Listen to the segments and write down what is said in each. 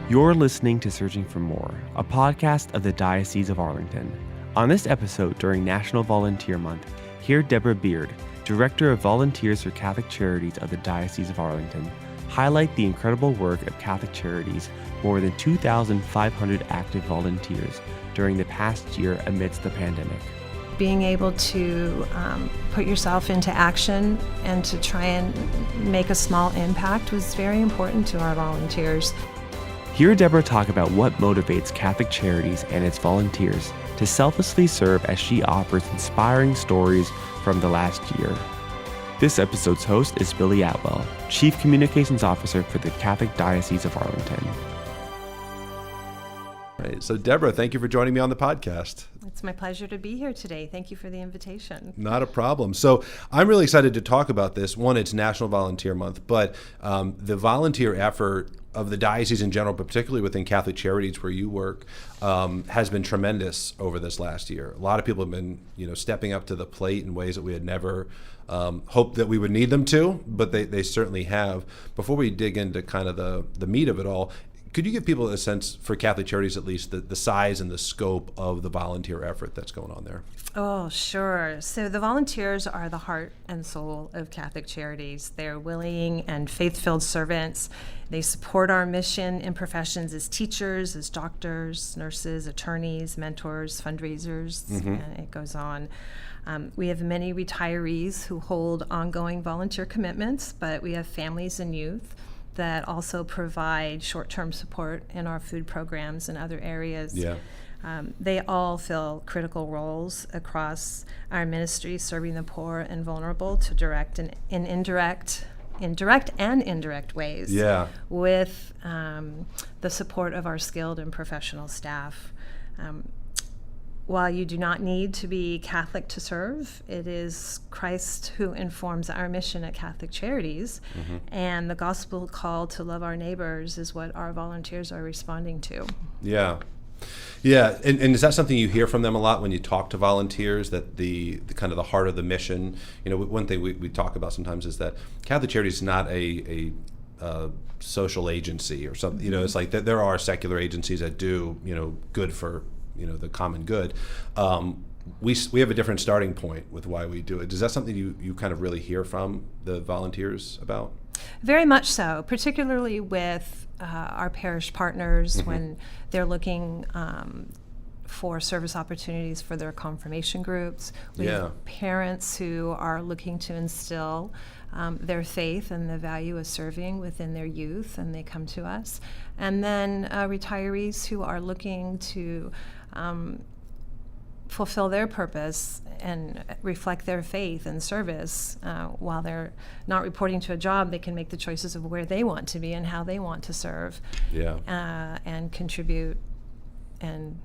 You're listening to Searching for More, a podcast of the Diocese of Arlington. On this episode, during National Volunteer Month, hear Debra Beard, Director of Volunteers for Catholic Charities of the Diocese of Arlington, highlight the incredible work of Catholic Charities, more than 2,500 active volunteers during the past year amidst the pandemic. Being able to put yourself into action and to try and make a small impact was very important to our volunteers. Hear Deborah talk about what motivates Catholic Charities and its volunteers to selflessly serve as she offers inspiring stories from the last year. This episode's host is Billy Atwell, Chief Communications Officer for the Catholic Diocese of Arlington. Right. So, Deborah, thank you for joining me on the podcast. It's my pleasure to be here today. Thank you for the invitation. Not a problem. So I'm really excited to talk about this. One, it's National Volunteer Month, but the volunteer effort of the diocese in general, but particularly within Catholic Charities where you work, has been tremendous over this last year. A lot of people have been, stepping up to the plate in ways that we had never hoped that we would need them to, but they certainly have. Before we dig into kind of the meat of it all, could you give people a sense, for Catholic Charities at least, the size and the scope of the volunteer effort that's going on there? Oh, sure. So the volunteers are the heart and soul of Catholic Charities. They're willing and faith-filled servants. They support our mission in professions as teachers, as doctors, nurses, attorneys, mentors, fundraisers, and it goes on. We have many retirees who hold ongoing volunteer commitments, but we have families and youth that also provide short-term support in our food programs and other areas. Yeah. They all fill critical roles across our ministry, serving the poor and vulnerable to direct and indirect ways. Yeah. With the support of our skilled and professional staff. While you do not need to be Catholic to serve, it is Christ who informs our mission at Catholic Charities, and the gospel call to love our neighbors is what our volunteers are responding to. Yeah. Yeah, and is that something you hear from them a lot when you talk to volunteers, that the kind of the heart of the mission? One thing we talk about sometimes is that Catholic Charities is not a social agency or something. It's like that there are secular agencies that do, good for the common good. We have a different starting point with why we do it. Is that something you kind of really hear from the volunteers about? Very much so, particularly with our parish partners when they're looking for service opportunities for their confirmation groups. We have parents who are looking to instill their faith and the value of serving within their youth, and they come to us. And then retirees who are looking to fulfill their purpose and reflect their faith and service. While they're not reporting to a job, they can make the choices of where they want to be and how they want to serve, and contribute and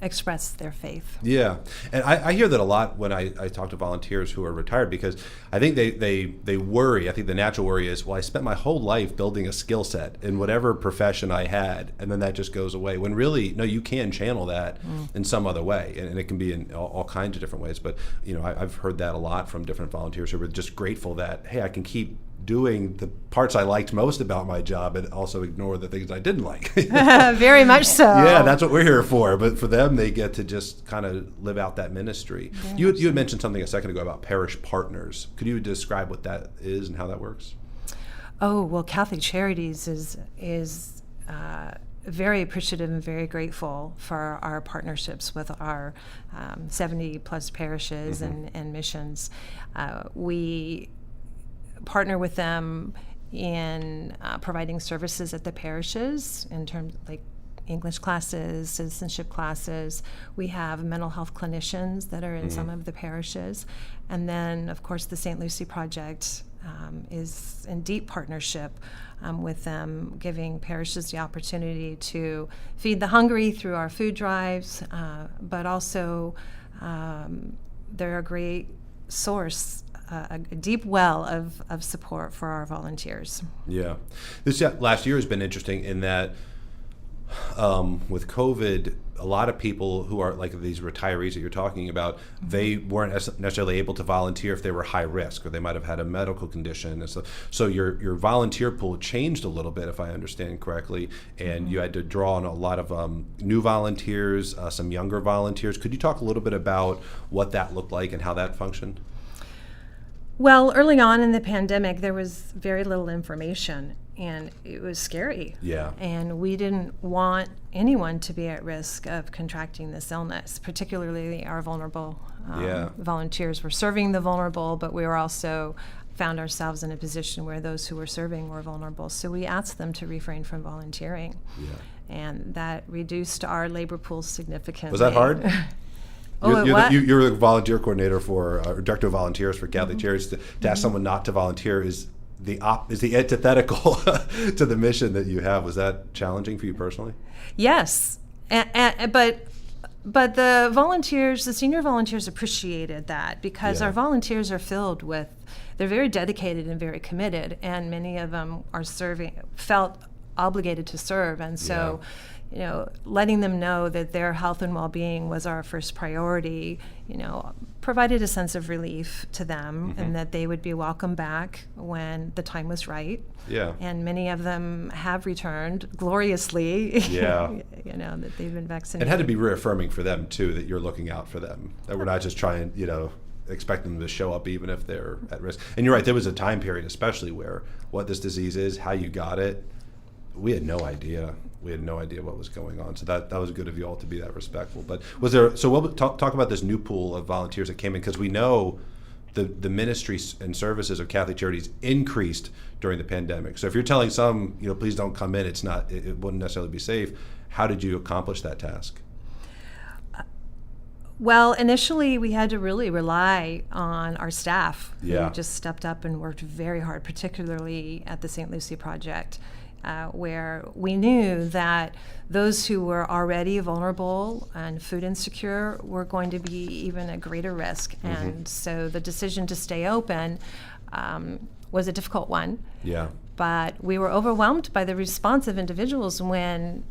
express their faith. Yeah, and I hear that a lot when I talk to volunteers who are retired, because I think they worry. I think the natural worry is, well, I spent my whole life building a skill set in whatever profession I had, and then that just goes away. When really, no, you can channel that in some other way, and it can be in all kinds of different ways. But I've heard that a lot from different volunteers who are just grateful that, hey, I can keep doing the parts I liked most about my job and also ignore the things I didn't like. Very much so. Yeah, that's what we're here for. But for them, they get to just kind of live out that ministry. You had mentioned something a second ago about parish partners. Could you describe what that is and how that works? Oh, well, Catholic Charities is very appreciative and very grateful for our partnerships with our 70 plus parishes and missions. We partner with them in providing services at the parishes in terms like English classes, citizenship classes. We have mental health clinicians that are in some of the parishes. And then, of course, the St. Lucie Project is in deep partnership with them, giving parishes the opportunity to feed the hungry through our food drives, but also they're a great source, a deep well of support for our volunteers. Yeah. This last year has been interesting in that with COVID, a lot of people who are like these retirees that you're talking about, they weren't necessarily able to volunteer if they were high risk, or they might have had a medical condition. And so your volunteer pool changed a little bit, if I understand correctly, and you had to draw on a lot of new volunteers, some younger volunteers. Could you talk a little bit about what that looked like and how that functioned? Well, early on in the pandemic, there was very little information, and it was scary. Yeah. And we didn't want anyone to be at risk of contracting this illness, particularly our vulnerable volunteers. We're serving the vulnerable, but we were also found ourselves in a position where those who were serving were vulnerable. So we asked them to refrain from volunteering. Yeah. And that reduced our labor pool significantly. Was that hard? You're the volunteer coordinator for, or director of volunteers for Catholic Charities. To ask someone not to volunteer is the antithetical to the mission that you have. Was that challenging for you personally? Yes, but the volunteers, the senior volunteers, appreciated that, because our volunteers are filled with, they're very dedicated and very committed, and many of them are felt obligated to serve, and so. Letting them know that their health and well-being was our first priority, provided a sense of relief to them, and that they would be welcome back when the time was right. Yeah. And many of them have returned gloriously. Yeah. That they've been vaccinated. It had to be reaffirming for them too, that you're looking out for them, that we're not just trying, expect them to show up even if they're at risk. And you're right, there was a time period especially where what this disease is, how you got it, we had no idea. We had no idea what was going on. So that was good of you all to be that respectful. But was there, so we'll talk about this new pool of volunteers that came in, because we know the ministries and services of Catholic Charities increased during the pandemic. So if you're telling some, please don't come in, it wouldn't necessarily be safe. How did you accomplish that task? Well, initially we had to really rely on our staff, who just stepped up and worked very hard, particularly at the St. Lucie Project. Where we knew that those who were already vulnerable and food insecure were going to be even at greater risk. And so the decision to stay open was a difficult one. Yeah. But we were overwhelmed by the response of individuals when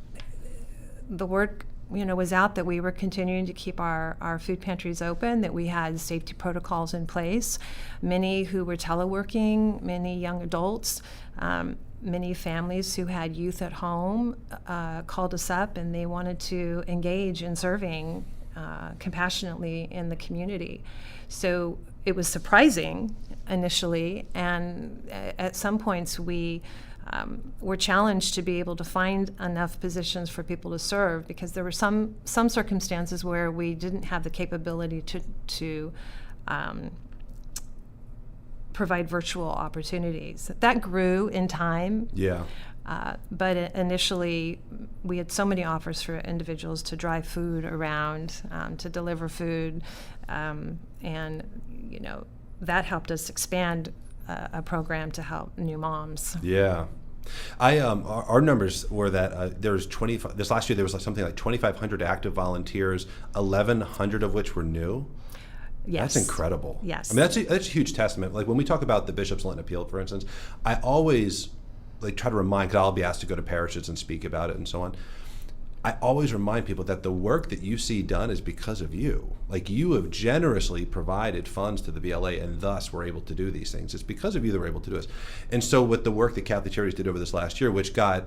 the word was out that we were continuing to keep our food pantries open, that we had safety protocols in place. Many who were teleworking, many young adults, many families who had youth at home called us up, and they wanted to engage in serving compassionately in the community. So it was surprising initially, and at some points we were challenged to be able to find enough positions for people to serve, because there were some circumstances where we didn't have the capability to provide virtual opportunities. That grew in time. Yeah. But initially, we had so many offers for individuals to drive food around, to deliver food, and that helped us expand a program to help new moms. Yeah. Our numbers were that there was this last year there was something like 2,500 active volunteers, 1,100 of which were new. Yes. That's incredible. Yes. I mean, that's a huge testament. Like when we talk about the Bishop's Lenten Appeal, for instance, I always try to remind, because I'll be asked to go to parishes and speak about it and so on. I always remind people that the work that you see done is because of you. Like, you have generously provided funds to the VLA, and thus we're able to do these things. It's because of you that we're able to do this. And so with the work that Catholic Charities did over this last year, which got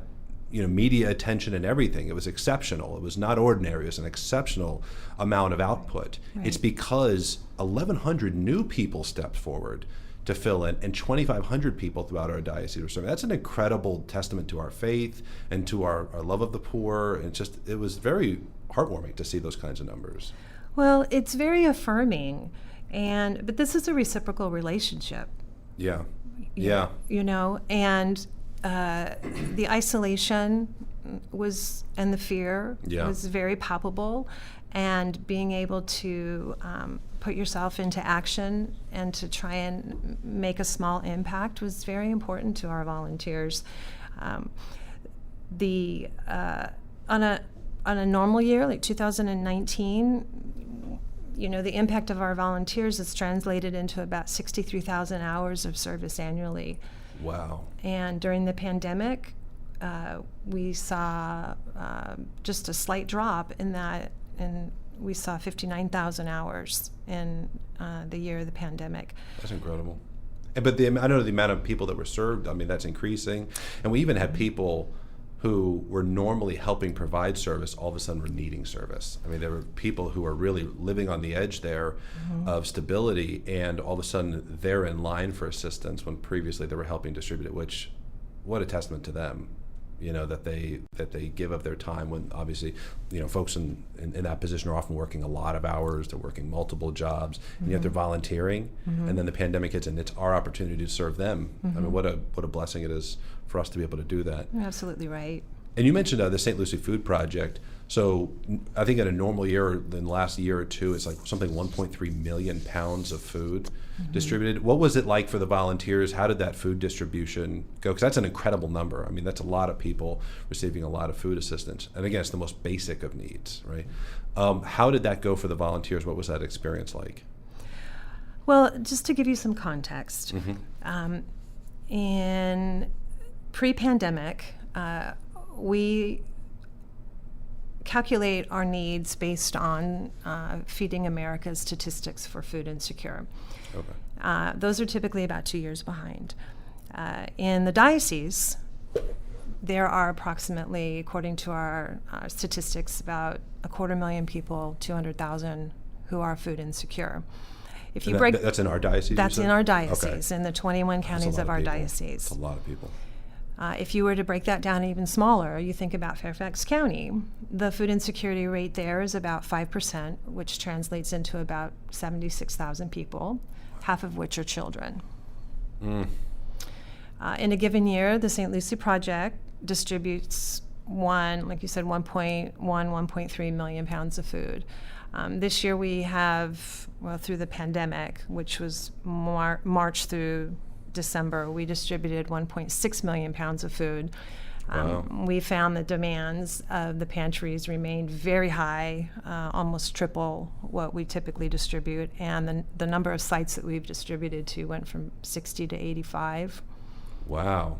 media attention and everything, it was exceptional. It was not ordinary. It was an exceptional amount of output. Right. It's because 1,100 new people stepped forward to fill in, and 2,500 people throughout our diocese were serving. That's an incredible testament to our faith and to our love of the poor. And it was very heartwarming to see those kinds of numbers. Well, it's very affirming, but this is a reciprocal relationship. Yeah. Yeah. And the isolation and the fear was very palpable, and being able to put yourself into action and to try and make a small impact was very important to our volunteers. On a normal year, like 2019, the impact of our volunteers is translated into about 63,000 hours of service annually. Wow. And during the pandemic, we saw just a slight drop in that, and we saw 59,000 hours in the year of the pandemic. That's incredible. But I know the amount of people that were served, I mean, that's increasing. And we even had people who were normally helping provide service all of a sudden were needing service. I mean, there were people who are really living on the edge there of stability, and all of a sudden they're in line for assistance when previously they were helping distribute it, which, what a testament to them, that they give up their time when obviously, folks in that position are often working a lot of hours, they're working multiple jobs, and yet they're volunteering, and then the pandemic hits and it's our opportunity to serve them. I mean, what a blessing it is for us to be able to do that. You're absolutely right. And you mentioned the St. Lucie Food Project. So I think in a normal year, in the last year or two, it's like something 1.3 million pounds of food distributed. What was it like for the volunteers? How did that food distribution go? Because that's an incredible number. I mean, that's a lot of people receiving a lot of food assistance. And again, it's the most basic of needs, right? How did that go for the volunteers? What was that experience like? Well, just to give you some context, in pre-pandemic, we calculate our needs based on Feeding America's statistics for food insecure. Okay. Those are typically about 2 years behind. In the diocese, there are approximately, according to our statistics, about 250,000 people, 200,000 who are food insecure. If you break, that's in our diocese? That's in our diocese, okay. In the 21 counties of our diocese. That's a lot of people. If you were to break that down even smaller, you think about Fairfax County. The food insecurity rate there is about 5%, which translates into about 76,000 people, half of which are children. In a given year, the St. Lucie Project distributes like you said, 1.3 million pounds of food. This year we have, through the pandemic, which was March through December, we distributed 1.6 million pounds of food. Wow. We found the demands of the pantries remained very high, almost triple what we typically distribute, and the number of sites that we've distributed to went from 60 to 85. Wow.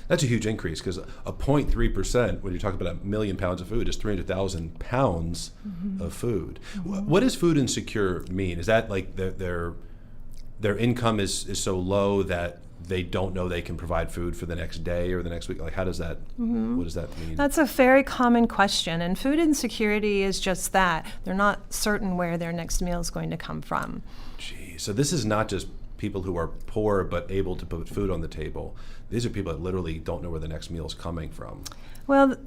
That's a huge increase, because a 0.3%, when you're talking about 1 million pounds of food, is 300,000 pounds of food. What does food insecure mean? Is that like their income is so low that they don't know they can provide food for the next day or the next week? Like, how does that, what does that mean? That's a very common question, and food insecurity is just that. They're not certain where their next meal is going to come from. Gee, so this is not just people who are poor but able to put food on the table. These are people that literally don't know where the next meal is coming from. Well,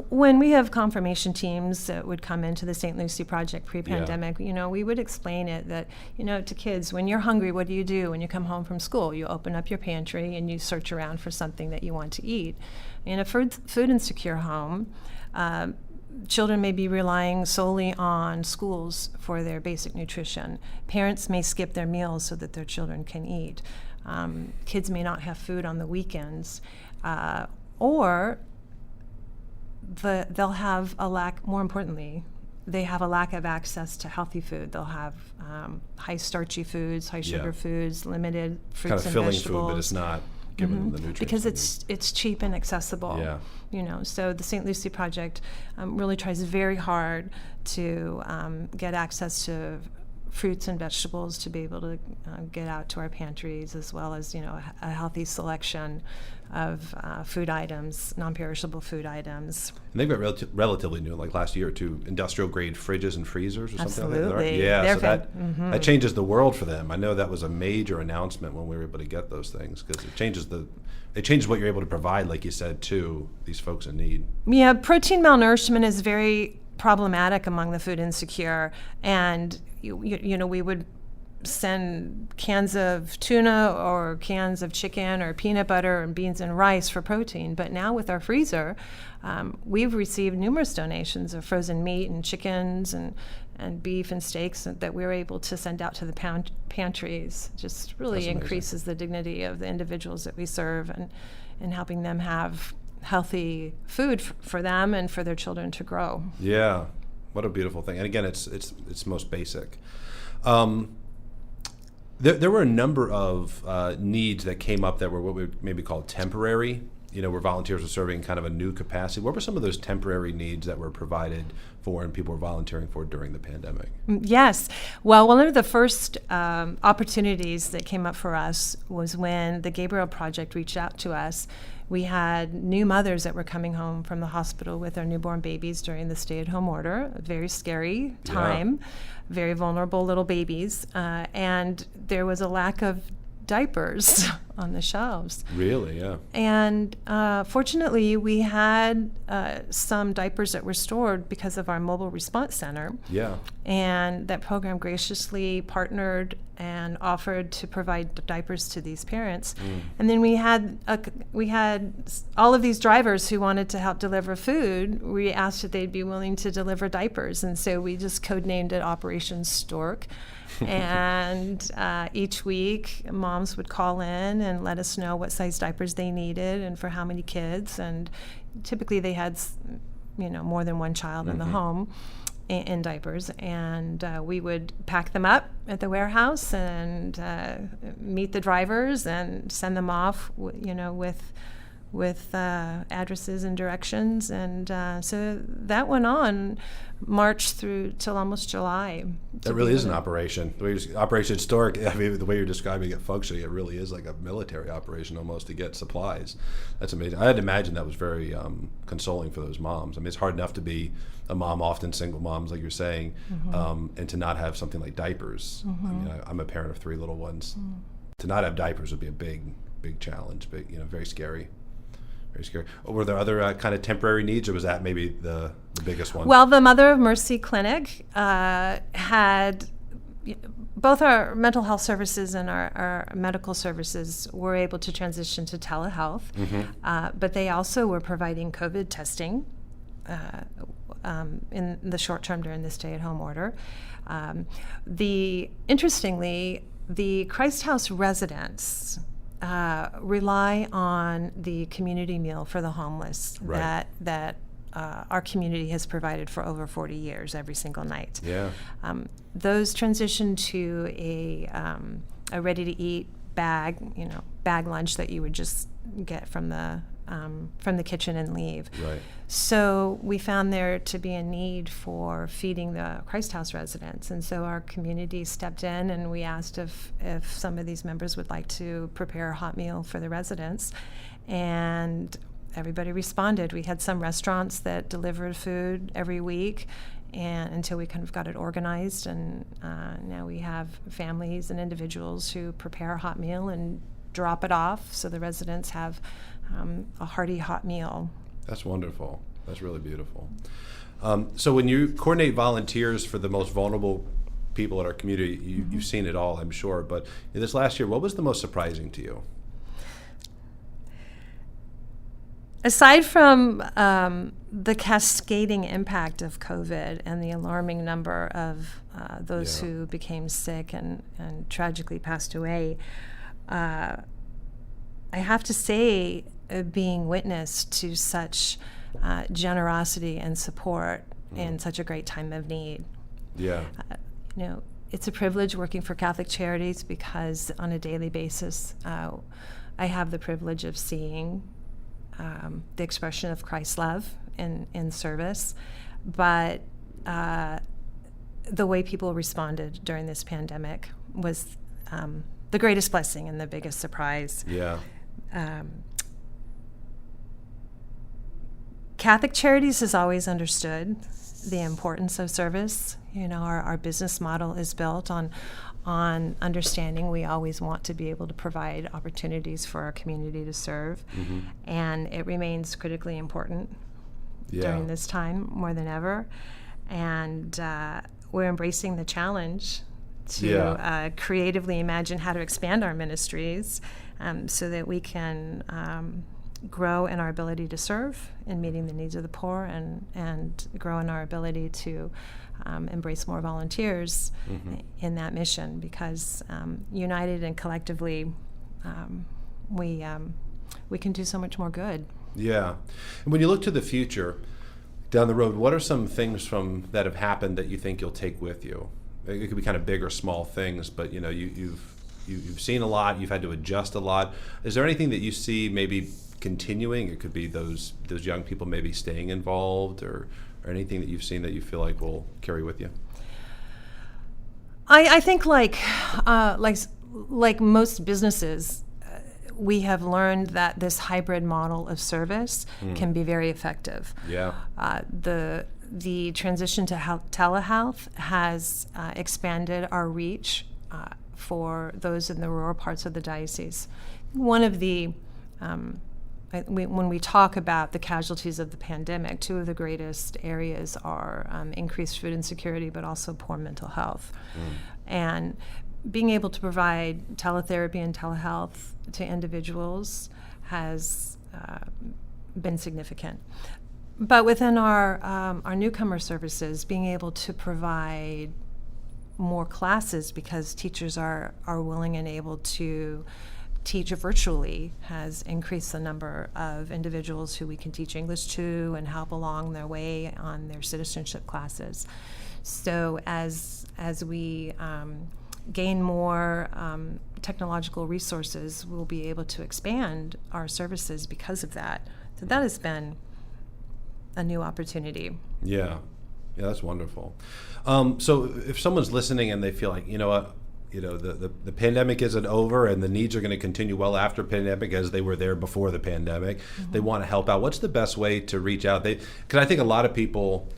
when we have confirmation teams that would come into the St. Lucie Project pre-pandemic, we would explain it that, to kids, when you're hungry, what do you do when you come home from school? You open up your pantry and you search around for something that you want to eat. In a food insecure home, children may be relying solely on schools for their basic nutrition. Parents may skip their meals so that their children can eat. Kids may not have food on the weekends, or they'll have a lack, more importantly, they have a lack of access to healthy food. They'll have high starchy foods, high sugar foods, limited fruits and vegetables. Kind of filling food, but it's not giving them the nutrients. Because it's cheap and accessible. Yeah. So the St. Lucie Project really tries very hard to get access to fruits and vegetables to be able to get out to our pantries, as well as a healthy selection of food items, non-perishable food items. And they've got relatively new, like last year or two, industrial grade fridges and freezers or something like that. Absolutely. Yeah, so that changes the world for them. I know that was a major announcement when we were able to get those things, because it changes what you're able to provide, like you said, to these folks in need. Yeah, protein malnourishment is very problematic among the food insecure, and we would send cans of tuna or cans of chicken or peanut butter and beans and rice for protein. But now with our freezer, we've received numerous donations of frozen meat and chickens and beef and steaks that we're able to send out to the pantries. Just really increases the dignity of the individuals that we serve, and helping them have healthy food for them and for their children to grow. Yeah, what a beautiful thing. And again, it's most basic. There were a number of needs that came up that were what we would maybe call temporary. where volunteers were serving kind of a new capacity. What were some of those temporary needs that were provided for and people were volunteering for during the pandemic? Yes. Well, one of the first opportunities that came up for us was when the Gabriel Project reached out to us. We had new mothers that were coming home from the hospital with their newborn babies during the stay-at-home order. A very scary time, very vulnerable little babies. And there was a lack of diapers on the shelves. Really, yeah. And fortunately, we had some diapers that were stored because of our mobile response center. Yeah. And that program graciously partnered and offered to provide diapers to these parents. And then we had all of these drivers who wanted to help deliver food. We asked if they'd be willing to deliver diapers, and so we just codenamed it Operation Stork. And each week, moms would call in and let us know what size diapers they needed and for how many kids. And typically, they had, more than one child in the home in diapers. And we would pack them up at the warehouse and meet the drivers and send them off, with addresses and directions. And so that went on March through till almost July. That really is an operation. Operation Stork, I mean, the way you're describing it functioning, it really is like a military operation almost to get supplies. That's amazing. I had to imagine that was very consoling for those moms. I mean, it's hard enough to be a mom, often single moms, like you're saying, and to not have something like diapers. I mean, I'm a parent of 3 little ones. To not have diapers would be a big challenge, but very scary. Very scary. Were there other kind of temporary needs, or was that maybe the biggest one? Well, the Mother of Mercy Clinic had both our mental health services and our medical services were able to transition to telehealth, but they also were providing COVID testing in the short term during the stay-at-home order. Interestingly, the Christ House residents rely on the community meal for the homeless that our community has provided for over 40 years every single night. Yeah. Those transitioned to a ready-to-eat bag lunch that you would just get from the kitchen and leave. Right. So we found there to be a need for feeding the Christ House residents, and so our community stepped in and we asked if some of these members would like to prepare a hot meal for the residents, and everybody responded. We had some restaurants that delivered food every week, and until we kind of got it organized, and now we have families and individuals who prepare a hot meal and drop it off so the residents have a hearty hot meal. That's wonderful. That's really beautiful. So when you coordinate volunteers for the most vulnerable people in our community, you've seen it all, I'm sure, but this last year, what was the most surprising to you? Aside from the cascading impact of COVID and the alarming number of those who became sick and tragically passed away, I have to say, being witness to such generosity and support in such a great time of need. Yeah. It's a privilege working for Catholic Charities because on a daily basis, I have the privilege of seeing the expression of Christ's love in service, but the way people responded during this pandemic was the greatest blessing and the biggest surprise. Yeah. Catholic Charities has always understood the importance of service. Our business model is built on understanding we always want to be able to provide opportunities for our community to serve, and it remains critically important during this time more than ever. And we're embracing the challenge to creatively imagine how to expand our ministries so that we can grow in our ability to serve in meeting the needs of the poor, and grow in our ability to embrace more volunteers in that mission, because united and collectively we can do so much more good. Yeah. And when you look to the future down the road, what are some things that have happened that you think you'll take with you? It could be kind of big or small things, but you've you've seen a lot, you've had to adjust a lot. Is there anything that you see maybe continuing? It could be those young people maybe staying involved, or anything that you've seen that you feel like will carry with you? I think like most businesses, we have learned that this hybrid model of service can be very effective. Yeah. The transition to telehealth has expanded our reach for those in the rural parts of the diocese. One of the when we talk about the casualties of the pandemic, two of the greatest areas are increased food insecurity, but also poor mental health. And being able to provide teletherapy and telehealth to individuals has been significant. But within our newcomer services, being able to provide more classes because teachers are willing and able to teach virtually has increased the number of individuals who we can teach English to and help along their way on their citizenship classes. So as we gain more technological resources, we'll be able to expand our services because of that. So that has been a new opportunity. Yeah, that's wonderful. So if someone's listening and they feel like, you know what, the pandemic isn't over and the needs are going to continue well after pandemic as they were there before the pandemic, they want to help out. What's the best way to reach out? Because I think a lot of people,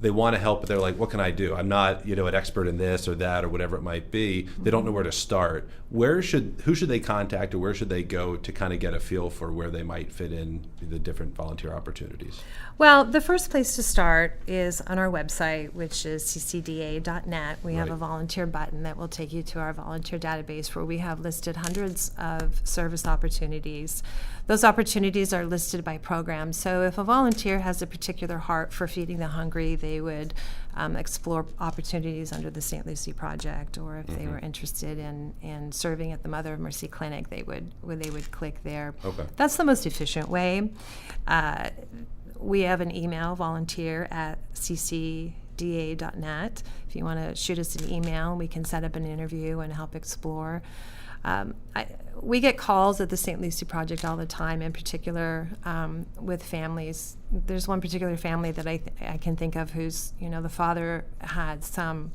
they want to help, but they're like, what can I do? I'm not, an expert in this or that or whatever it might be. They don't know where to start. Who should they contact, or where should they go to kind of get a feel for where they might fit in the different volunteer opportunities? Well, the first place to start is on our website, which is ccda.net. We have a volunteer button that will take you to our volunteer database where we have listed hundreds of service opportunities. Those opportunities are listed by program. So if a volunteer has a particular heart for feeding the hungry, they would explore opportunities under the St. Lucie Project, or if they were interested in serving at the Mother of Mercy Clinic, they would click there. Okay. That's the most efficient way. We have an email, volunteer@ccda.net. If you want to shoot us an email, we can set up an interview and help explore. We get calls at the St. Lucie Project all the time, in particular with families. There's one particular family that I can think of who's, the father had some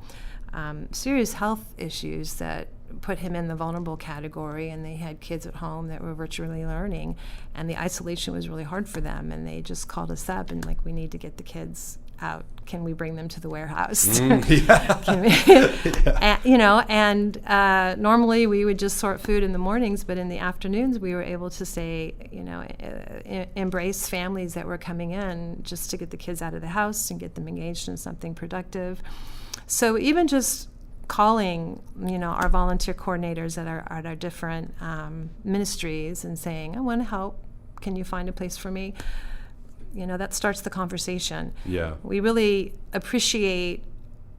serious health issues that put him in the vulnerable category, and they had kids at home that were virtually learning, and the isolation was really hard for them, and they just called us up and we need to get the kids out. Can we bring them to the warehouse? Normally we would just sort food in the mornings, but in the afternoons we were able to say, embrace families that were coming in just to get the kids out of the house and get them engaged in something productive. So even just calling, our volunteer coordinators at our different ministries and saying, I want to help. Can you find a place for me? That starts the conversation. Yeah. We really appreciate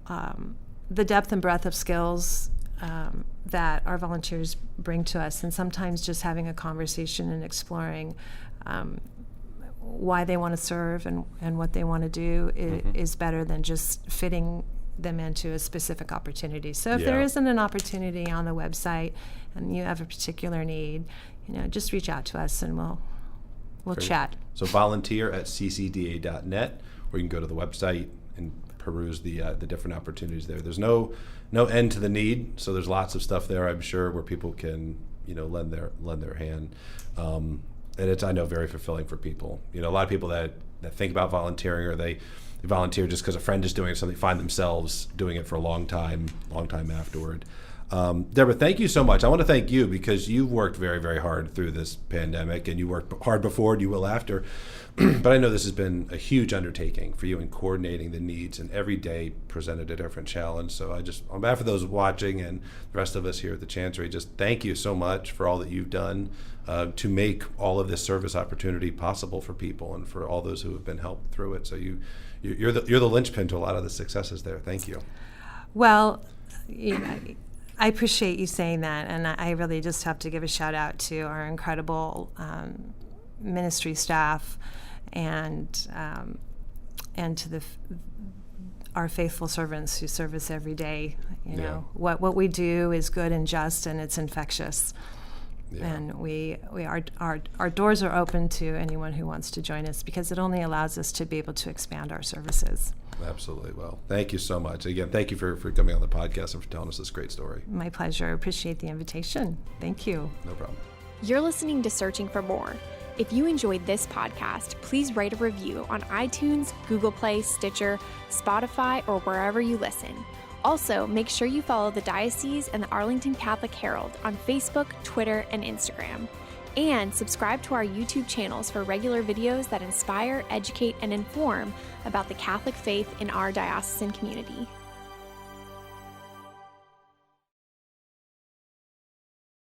the depth and breadth of skills that our volunteers bring to us, and sometimes just having a conversation and exploring why they want to serve and what they want to do is better than just fitting them into a specific opportunity. So if there isn't an opportunity on the website and you have a particular need, just reach out to us and we'll chat. So volunteer@ccda.net, or you can go to the website and peruse the different opportunities there. There's no end to the need, so there's lots of stuff there, I'm sure, where people can lend their hand, and it's, I know, very fulfilling for people. A lot of people that think about volunteering, or they volunteer just because a friend is doing something, find themselves doing it for a long time afterward. Deborah, thank you so much. I want to thank you because you've worked very, very hard through this pandemic, and you worked hard before and you will after. But I know this has been a huge undertaking for you in coordinating the needs, and every day presented a different challenge. So I just, on behalf of those watching and the rest of us here at the Chancery, just thank you so much for all that you've done to make all of this service opportunity possible for people and for all those who have been helped through it. So you're the linchpin to a lot of the successes there. Thank you. Well, I appreciate you saying that, and I really just have to give a shout out to our incredible ministry staff and to our faithful servants who serve us every day. You Yeah. know, what we do is good and just, and it's infectious. Yeah. And our doors are open to anyone who wants to join us, because it only allows us to be able to expand our services. Absolutely. Well, thank you so much. Again, thank you for coming on the podcast and for telling us this great story. My pleasure. Appreciate the invitation. Thank you. No problem. You're listening to Searching for More. If you enjoyed this podcast, please write a review on iTunes, Google Play, Stitcher, Spotify, or wherever you listen. Also, make sure you follow the Diocese and the Arlington Catholic Herald on Facebook, Twitter, and Instagram. And subscribe to our YouTube channels for regular videos that inspire, educate, and inform about the Catholic faith in our diocesan community.